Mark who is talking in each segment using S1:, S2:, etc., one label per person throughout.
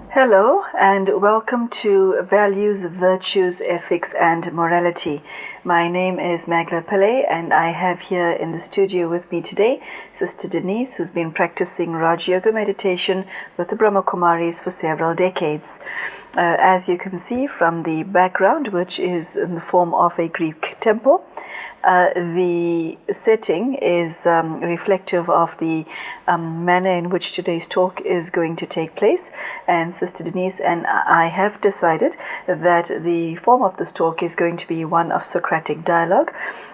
S1: Hello and welcome to Values, Virtues, Ethics and Morality. My name is Mangela Pillay and I have here in the studio with me today Sister Denise, who's been practicing Rajyoga Meditation with the Brahma Kumaris for several decades. As you can see from the background, which is in the form of a Greek temple, the setting is reflective of the manner in which today's talk is going to take place, and Sister Denise and I have decided that the form of this talk is going to be one of Socratic dialogue,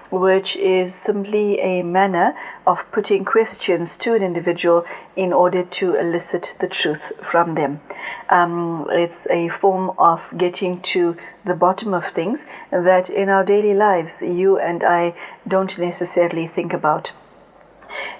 S1: which is simply a manner of putting questions to an individual in order to elicit the truth from them. It's a form of getting to the bottom of things that in our daily lives you and I don't necessarily think about.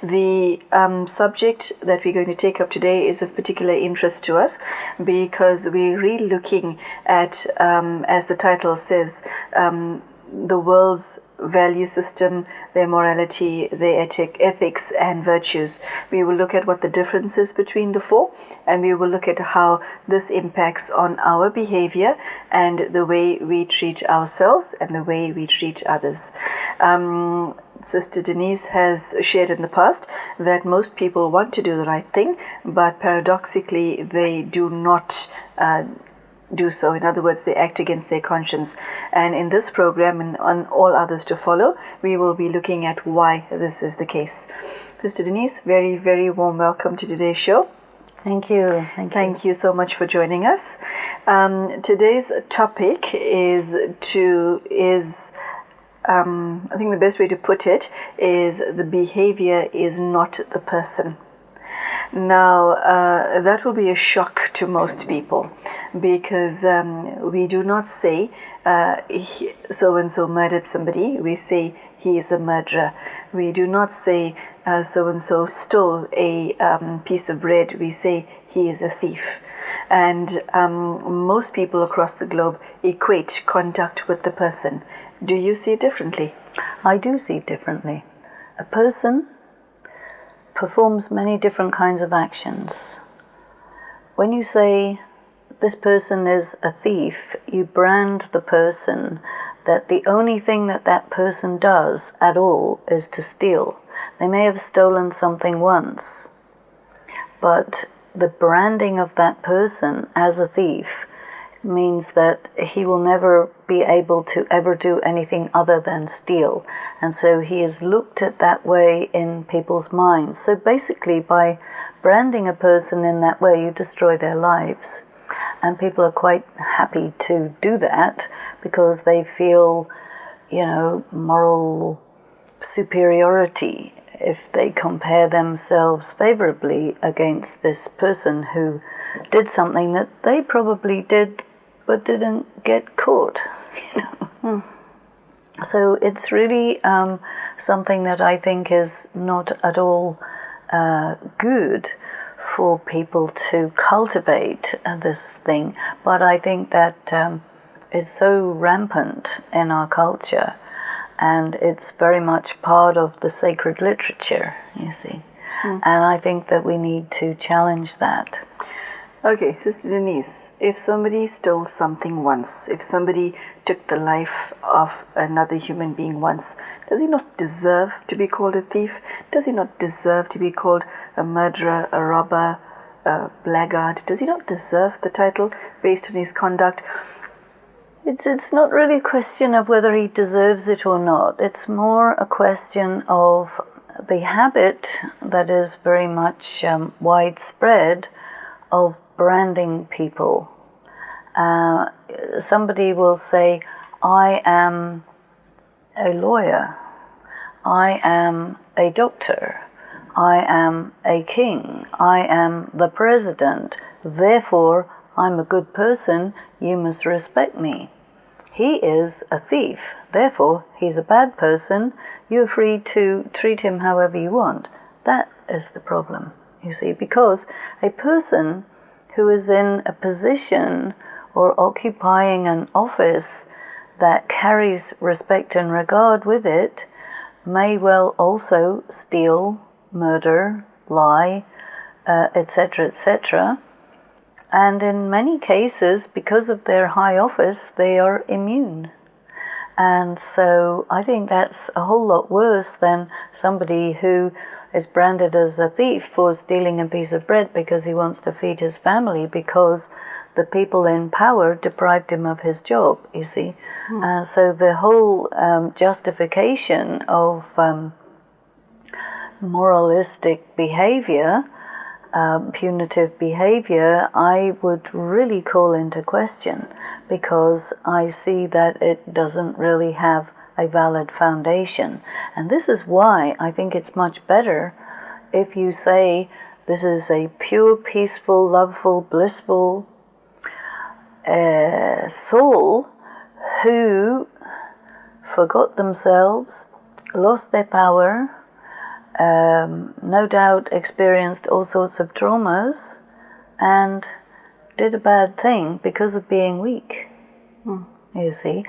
S1: The subject that we're going to take up today is of particular interest to us because we're really looking at, as the title says, the world's value system, their morality, their ethics and virtues. We will look at what the difference is between the four, and we will look at how this impacts on our behavior and the way we treat ourselves and the way we treat others. Sister Denise has shared in the past that most people want to do the right thing, but paradoxically they do not do so. In other words, they act against their conscience. And in this program and on all others to follow, we will be looking at why this is the case. Sister Denise, very, very warm welcome to today's show.
S2: Thank you.
S1: Thank you so much for joining us. Today's topic is I think the best way to put it is the behavior is not the person. Now, that will be a shock to most people because we do not say so-and-so murdered somebody. We say he is a murderer. We do not say so-and-so stole a piece of bread. We say he is a thief. And most people across the globe equate conduct with the person. Do you see it differently?
S2: I do see it differently. A person performs many different kinds of actions. When you say this person is a thief, you brand the person that the only thing that that person does at all is to steal. They may have stolen something once, but the branding of that person as a thief means that he will never be able to ever do anything other than steal. And so he is looked at that way in people's minds. So basically by branding a person in that way, you destroy their lives. And people are quite happy to do that because they feel, moral superiority if they compare themselves favorably against this person who did something that they probably did but didn't get caught. So it's really something that I think is not at all good for people to cultivate this thing, but I think that is so rampant in our culture, and it's very much part of the sacred literature, you see. And I think that we need to challenge that.
S1: Okay, Sister Denise, if somebody stole something once, if somebody took the life of another human being once, does he not deserve to be called a thief? Does he not deserve to be called a murderer, a robber, a blackguard? Does he not deserve the title based on his conduct?
S2: It's not really a question of whether he deserves it or not. It's more a question of the habit that is very much widespread of branding people. Somebody will say, I am a lawyer, I am a doctor, I am a king, I am the president, therefore I'm a good person, you must respect me. He is a thief, therefore he's a bad person, you're free to treat him however you want. That is the problem, you see, because a person who is in a position or occupying an office that carries respect and regard with it may well also steal, murder, lie, etc., etc. And in many cases, because of their high office, they are immune. And so I think that's a whole lot worse than somebody who is branded as a thief for stealing a piece of bread because he wants to feed his family because the people in power deprived him of his job, you see. So the whole justification of moralistic behavior, punitive behavior, I would really call into question, because I see that it doesn't really have a valid foundation. And this is why I think it's much better if you say this is a pure, peaceful, loveful, blissful soul who forgot themselves, lost their power, no doubt experienced all sorts of traumas, and did a bad thing because of being weak, you see.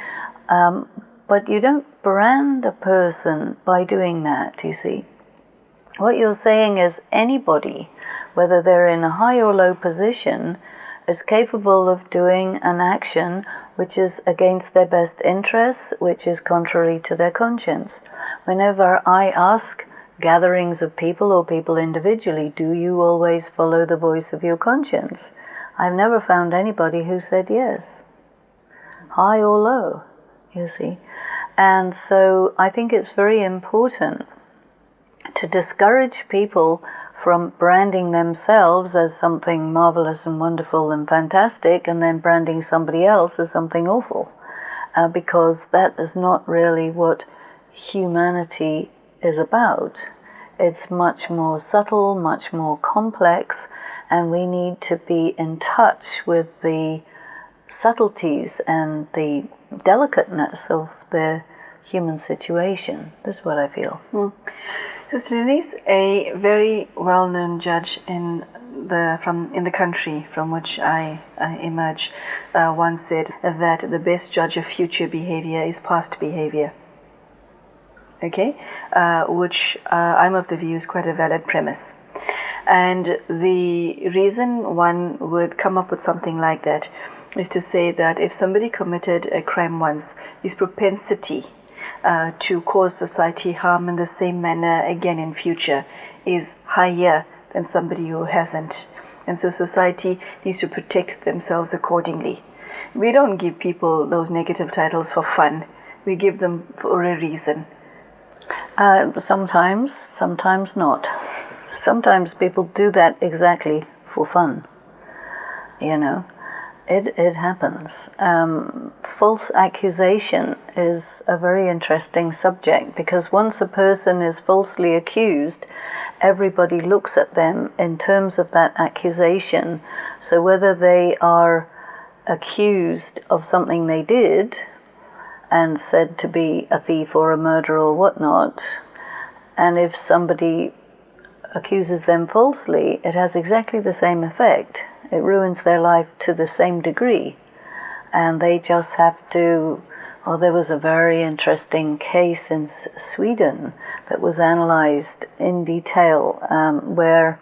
S2: But you don't brand a person by doing that, you see. What you're saying is anybody, whether they're in a high or low position, is capable of doing an action which is against their best interests, which is contrary to their conscience. Whenever I ask gatherings of people or people individually, do you always follow the voice of your conscience? I've never found anybody who said yes, high or low, you see. And so I think it's very important to discourage people from branding themselves as something marvelous and wonderful and fantastic and then branding somebody else as something awful, because that is not really what humanity is about. It's much more subtle, much more complex, and we need to be in touch with the subtleties and the delicateness of the human situation. This is what I feel.
S1: Sister Denise, a very well-known judge in the country from which I emerge, once said that the best judge of future behavior is past behavior. Okay, which I'm of the view is quite a valid premise. And the reason one would come up with something like that is to say that if somebody committed a crime once, his propensity to cause society harm in the same manner again in future is higher than somebody who hasn't. And so society needs to protect themselves accordingly. We don't give people those negative titles for fun. We give them for a reason.
S2: Sometimes not. Sometimes people do that exactly for fun. You know, it happens. False accusation is a very interesting subject, because once a person is falsely accused, everybody looks at them in terms of that accusation. So whether they are accused of something they did and said to be a thief or a murderer or whatnot, and if somebody accuses them falsely, it has exactly the same effect. It ruins their life to the same degree. And they just have to... Well, there was a very interesting case in Sweden that was analyzed in detail, where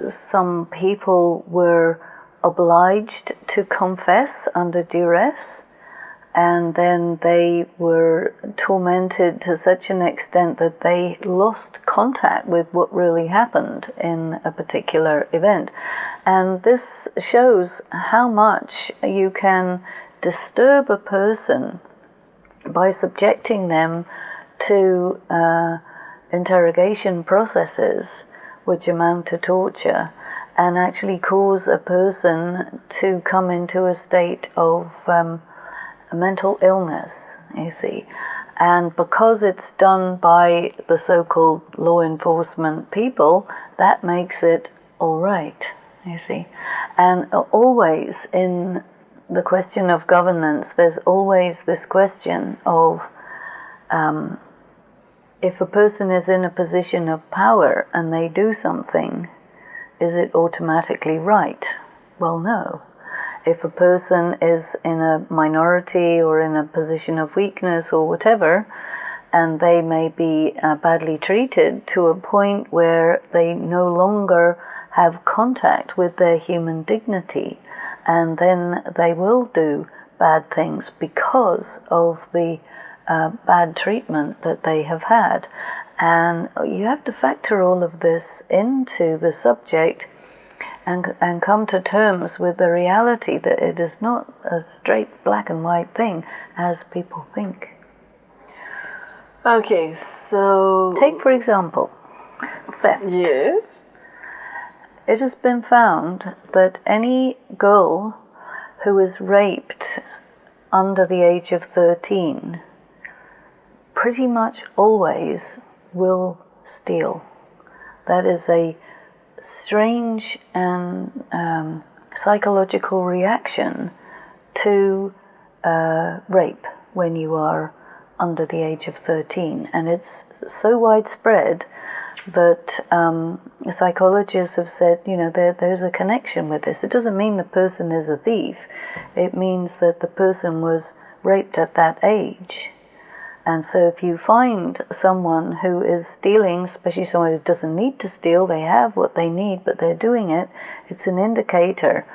S2: some people were obliged to confess under duress, and then they were tormented to such an extent that they lost contact with what really happened in a particular event. And this shows how much you can disturb a person by subjecting them to interrogation processes which amount to torture, and actually cause a person to come into a state of mental illness, you see. And because it's done by the so-called law enforcement people, that makes it all right, you see. And always in the question of governance, there's always this question of if a person is in a position of power and they do something, is it automatically right? Well, no. If a person is in a minority or in a position of weakness or whatever, and they may be badly treated to a point where they no longer have contact with their human dignity, and then they will do bad things because of the bad treatment that they have had. And you have to factor all of this into the subject and come to terms with the reality that it is not a straight black and white thing as people think.
S1: Okay, so...
S2: Take, for example, theft.
S1: Yes.
S2: It has been found that any girl who is raped under the age of 13 pretty much always will steal. That is a strange and psychological reaction to rape when you are under the age of 13, and it's so widespread that psychologists have said, you know, there's a connection with this. It doesn't mean the person is a thief. It means that the person was raped at that age. And so if you find someone who is stealing, especially someone who doesn't need to steal, they have what they need, but they're doing it, it's an indicator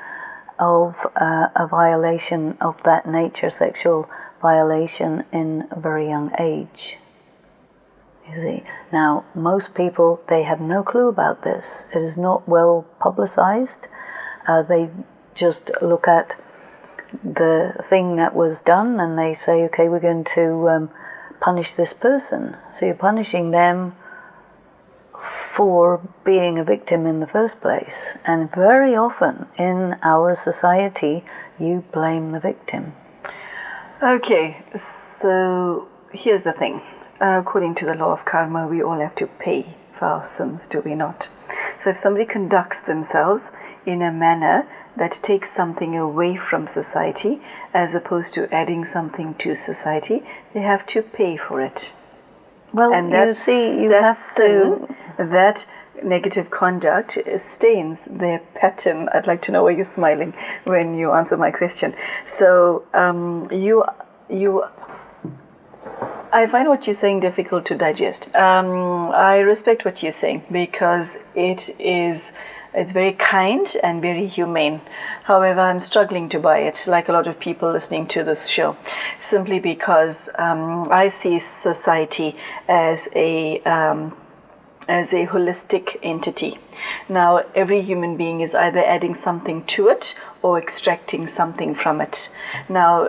S2: of a violation of that nature, sexual violation in a very young age. You see. Now, most people, they have no clue about this. It is not well publicized. They just look at the thing that was done and they say, okay, we're going to punish this person. So you're punishing them for being a victim in the first place. And very often in our society, you blame the victim.
S1: Okay, so here's the thing. According to the law of karma, we all have to pay for our sins, do we not? So if somebody conducts themselves in a manner that takes something away from society as opposed to adding something to society, they have to pay for it.
S2: Well,
S1: and
S2: you see, you have to...
S1: That negative conduct stains their pattern. I'd like to know why you're smiling when you answer my question. So I find what you're saying difficult to digest. I respect what you're saying because it's very kind and very humane. However, I'm struggling to buy it, like a lot of people listening to this show, simply because I see society as a holistic entity. Now, every human being is either adding something to it or extracting something from it. Now,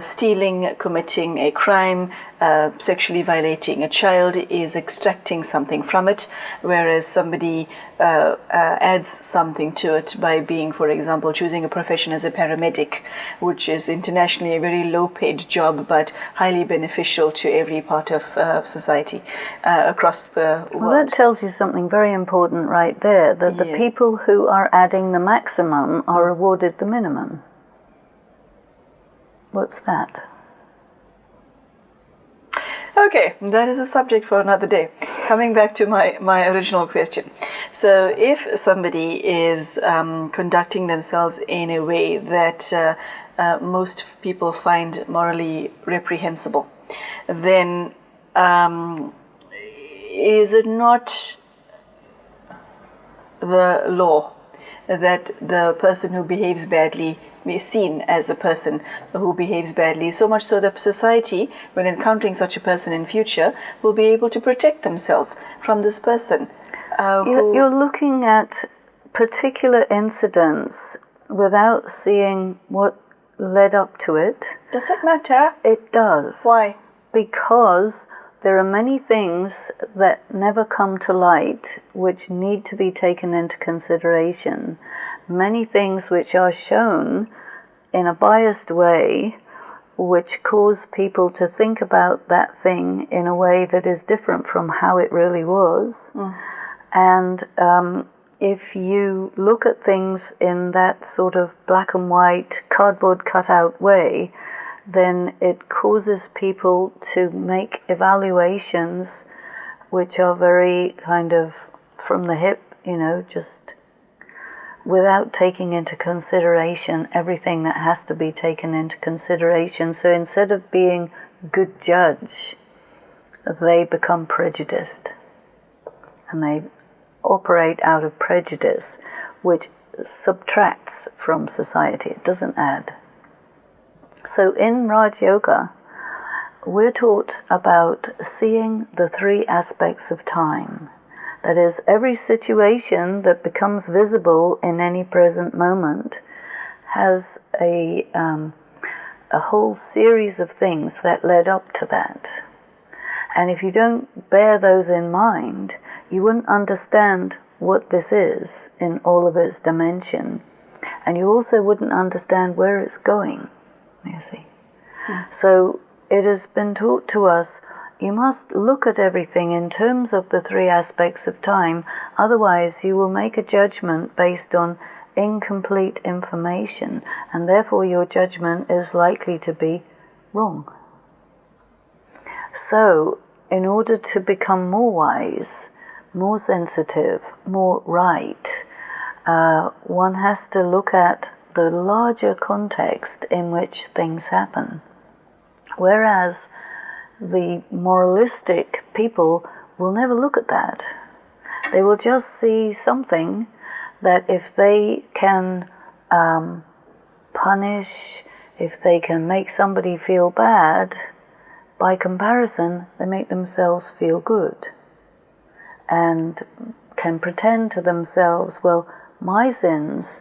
S1: stealing, committing a crime, sexually violating a child is extracting something from it, whereas somebody adds something to it by being, for example, choosing a profession as a paramedic, which is internationally a very low-paid job but highly beneficial to every part of society across the world.
S2: Well, that tells you something very important right there, that the people who are adding the maximum are rewarded the minimum. What's that?
S1: Okay, that is a subject for another day. Coming back to my original question. So if somebody is conducting themselves in a way that most people find morally reprehensible, then is it not the law that the person who behaves badly be seen as a person who behaves badly, so much so that society, when encountering such a person in future, will be able to protect themselves from this person?
S2: You're looking at particular incidents without seeing what led up to it.
S1: Does it matter?
S2: It does.
S1: Why?
S2: Because there are many things that never come to light which need to be taken into consideration. Many things which are shown in a biased way which cause people to think about that thing in a way that is different from how it really was. And if you look at things in that sort of black and white, cardboard cutout way, then it causes people to make evaluations which are very kind of from the hip, just without taking into consideration everything that has to be taken into consideration. So instead of being good judge, they become prejudiced. And they operate out of prejudice, which subtracts from society. It doesn't add. So in Raj Yoga, we're taught about seeing the three aspects of time. That is, every situation that becomes visible in any present moment has a whole series of things that led up to that. And if you don't bear those in mind, you wouldn't understand what this is in all of its dimension. And you also wouldn't understand where it's going, you see. So it has been taught to us, you must look at everything in terms of the three aspects of time, otherwise you will make a judgment based on incomplete information, and therefore your judgment is likely to be wrong. So, in order to become more wise, more sensitive, more right, one has to look at the larger context in which things happen. Whereas the moralistic people will never look at that. They will just see something that if they can punish, if they can make somebody feel bad, by comparison, they make themselves feel good. And can pretend to themselves, well, my sins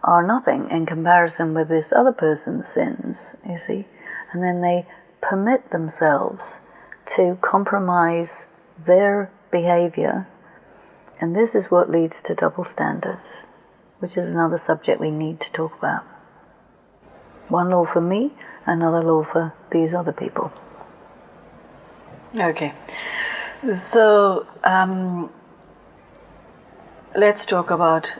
S2: are nothing in comparison with this other person's sins, you see. And then they permit themselves to compromise their behavior, and this is what leads to double standards, which is another subject we need to talk about. One law for me, another law for these other people.
S1: Okay, so let's talk about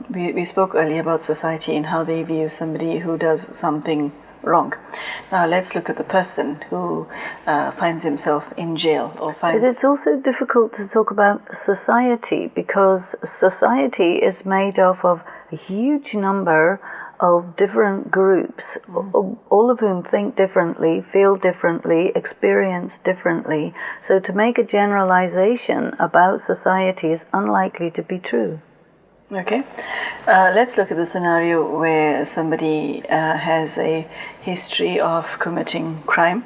S1: we spoke earlier about society and how they view somebody who does something wrong. Now let's look at the person who finds himself in jail or finds...
S2: But it's also difficult to talk about society, because society is made up of a huge number of different groups, all of whom think differently, feel differently, experience differently. So to make a generalization about society is unlikely to be true.
S1: Okay, let's look at the scenario where somebody has a history of committing crime,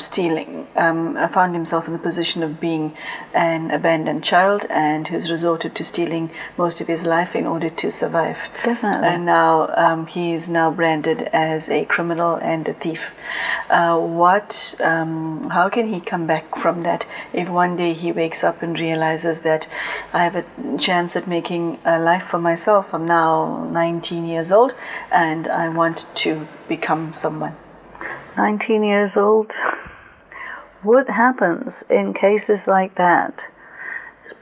S1: stealing, found himself in the position of being an abandoned child and who's resorted to stealing most of his life in order to survive.
S2: Definitely.
S1: And now he is now branded as a criminal and a thief. How can he come back from that if one day he wakes up and realizes that I have a chance at making a life for myself? I'm now 19 years old and I want to become someone.
S2: 19 years old? What happens in cases like that?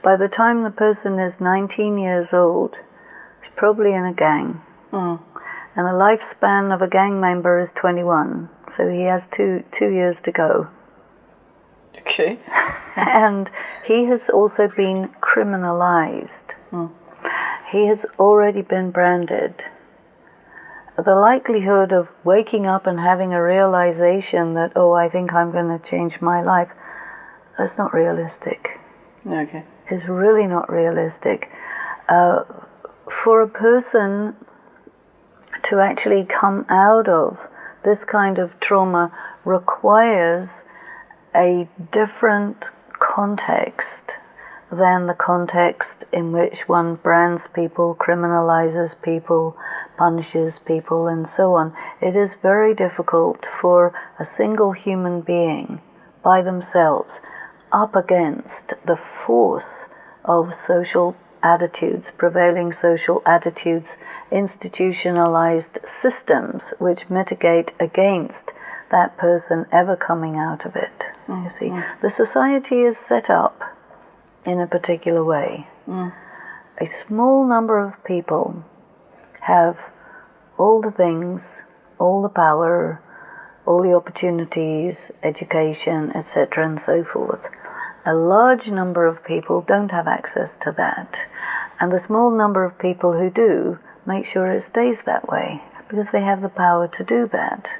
S2: By the time the person is 19 years old, he's probably in a gang. And the lifespan of a gang member is 21, so he has two years to go.
S1: Okay.
S2: And he has also been criminalized. He has already been branded. The likelihood of waking up and having a realization that, oh, I think I'm going to change my life, that's not realistic.
S1: Okay.
S2: It's really not realistic. For a person to actually come out of this kind of trauma requires a different context than the context in which one brands people, criminalizes people, punishes people, and so on. It is very difficult for a single human being by themselves, up against the force of social attitudes, prevailing social attitudes, institutionalized systems which mitigate against that person ever coming out of it. You see, the society is set up in a particular way. A small number of people have all the things, all the power, all the opportunities, education, etc., and so forth. A large number of people don't have access to that. And the small number of people who do make sure it stays that way because they have the power to do that.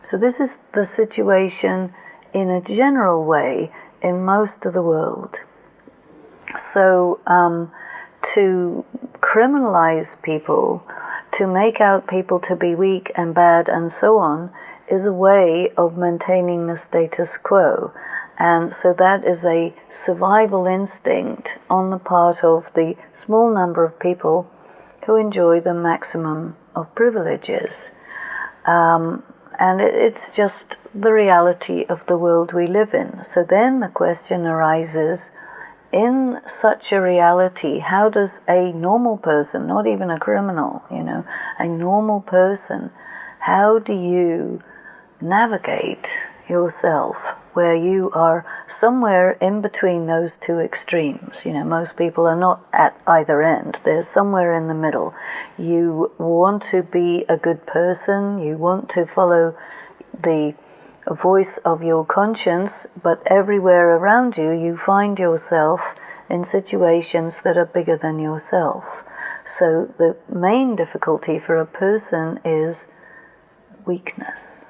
S2: So this is the situation in a general way in most of the world. So to criminalize people, to make out people to be weak and bad and so on, is a way of maintaining the status quo. And so that is a survival instinct on the part of the small number of people who enjoy the maximum of privileges. And it's just the reality of the world we live in. So then the question arises, in such a reality, how does a normal person, not even a criminal, a normal person, how do you navigate yourself where you are somewhere in between those two extremes? Most people are not at either end. They're somewhere in the middle. You want to be a good person, you want to follow the voice of your conscience, but everywhere around you, you find yourself in situations that are bigger than yourself. So the main difficulty for a person is weakness.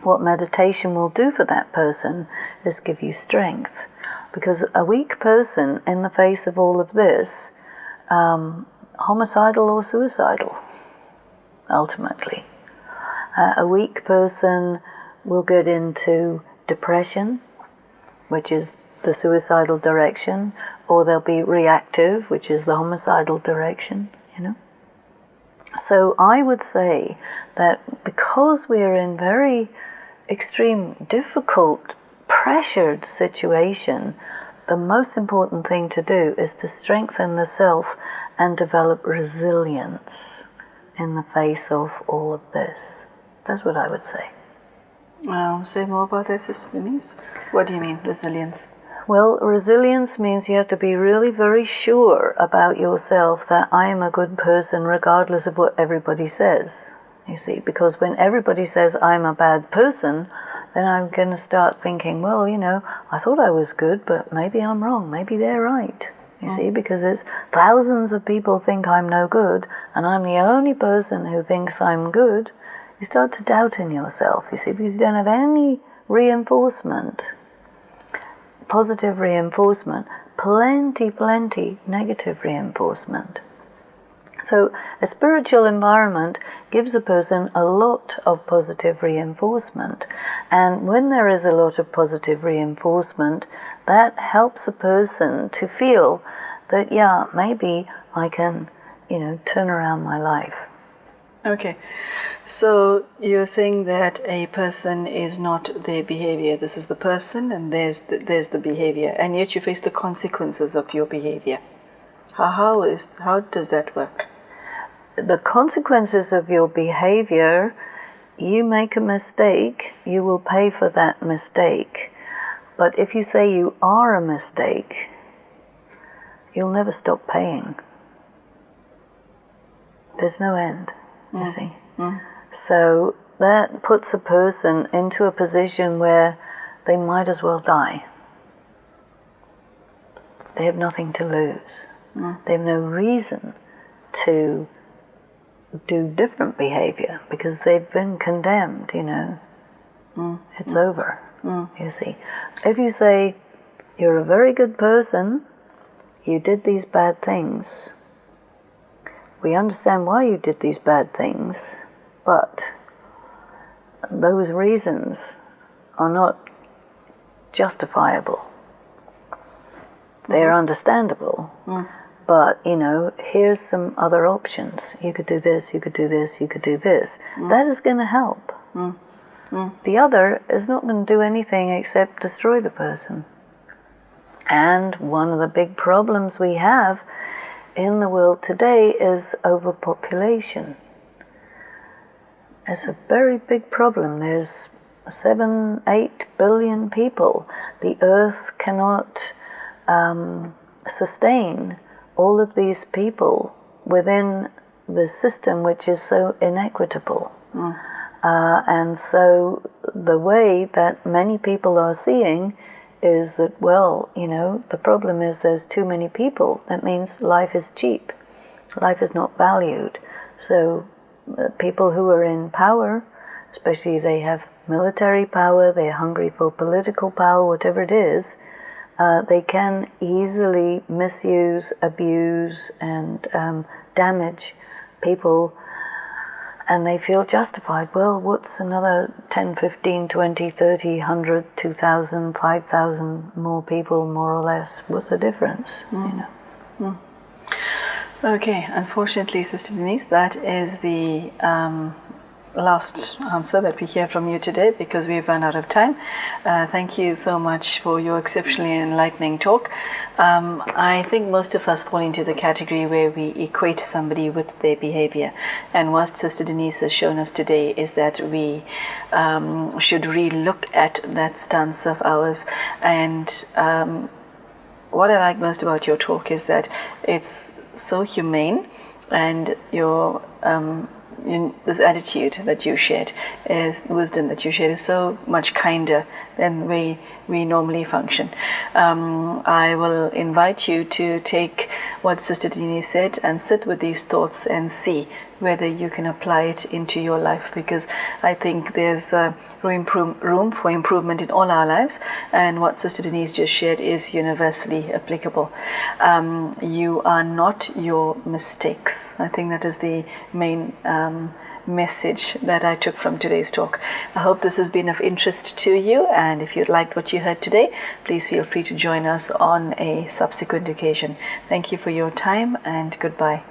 S2: What meditation will do for that person is give you strength. Because a weak person, in the face of all of this, homicidal or suicidal, ultimately. A weak person will get into depression, which is the suicidal direction, or they'll be reactive, which is the homicidal direction, So I would say that because we are in very extreme, difficult, pressured situation, the most important thing to do is to strengthen the self and develop resilience in the face of all of this. That's what I would say.
S1: Say more about that, Sister Denise. What do you mean, resilience?
S2: Well, resilience means you have to be really very sure about yourself that I am a good person regardless of what everybody says. You see, because when everybody says I'm a bad person, then I'm going to start thinking, well, I thought I was good, but maybe I'm wrong. Maybe they're right. You see, because it's thousands of people think I'm no good, and I'm the only person who thinks I'm good. You start to doubt in yourself, you see, because you don't have any reinforcement, positive reinforcement, plenty negative reinforcement. So a spiritual environment gives a person a lot of positive reinforcement, and when there is a lot of positive reinforcement, that helps a person to feel that, yeah, maybe I can, turn around my life.
S1: Okay, so you're saying that a person is not their behavior. This is the person, and there's the behavior, and yet you face the consequences of your behavior. How does that work?
S2: The consequences of your behavior, you make a mistake, you will pay for that mistake. But if you say you are a mistake, you'll never stop paying. There's no end. You see. So that puts a person into a position where they might as well die. They have nothing to lose. They have no reason to do different behavior because they've been condemned, It's over, you see. If you say, you're a very good person, you did these bad things, we understand why you did these bad things, but those reasons are not justifiable. They are understandable, but, here's some other options. You could do this, you could do this, you could do this. That is going to help. The other is not going to do anything except destroy the person. And one of the big problems we have in the world today is overpopulation. It's a very big problem. There's 7-8 billion people. The earth cannot sustain all of these people within the system, which is so inequitable. And so the way that many people are seeing is that, well, the problem is there's too many people. That means life is cheap. Life is not valued. So people who are in power, especially if they have military power, they're hungry for political power, whatever it is, they can easily misuse, abuse, and damage people, and they feel justified. Well, what's another 10, 15, 20, 30, 100, 2,000, 5,000 more people, more or less? What's the difference?
S1: Okay, unfortunately, Sister Denise, that is the last answer that we hear from you today, because we've run out of time. Thank you so much for your exceptionally enlightening talk. I think most of us fall into the category where we equate somebody with their behavior, and what Sister Denise has shown us today is that we should re-look at that stance of ours. And what I like most about your talk is that it's so humane, and your this attitude that you shared, is wisdom that you shared, is so much kinder than we normally function. I will invite you to take what Sister Denise said and sit with these thoughts and see whether you can apply it into your life, because I think there's room for improvement in all our lives, and what Sister Denise just shared is universally applicable. You are not your mistakes. I think that is the main message that I took from today's talk. I hope this has been of interest to you, and if you liked what you heard today, please feel free to join us on a subsequent occasion. Thank you for your time, and goodbye.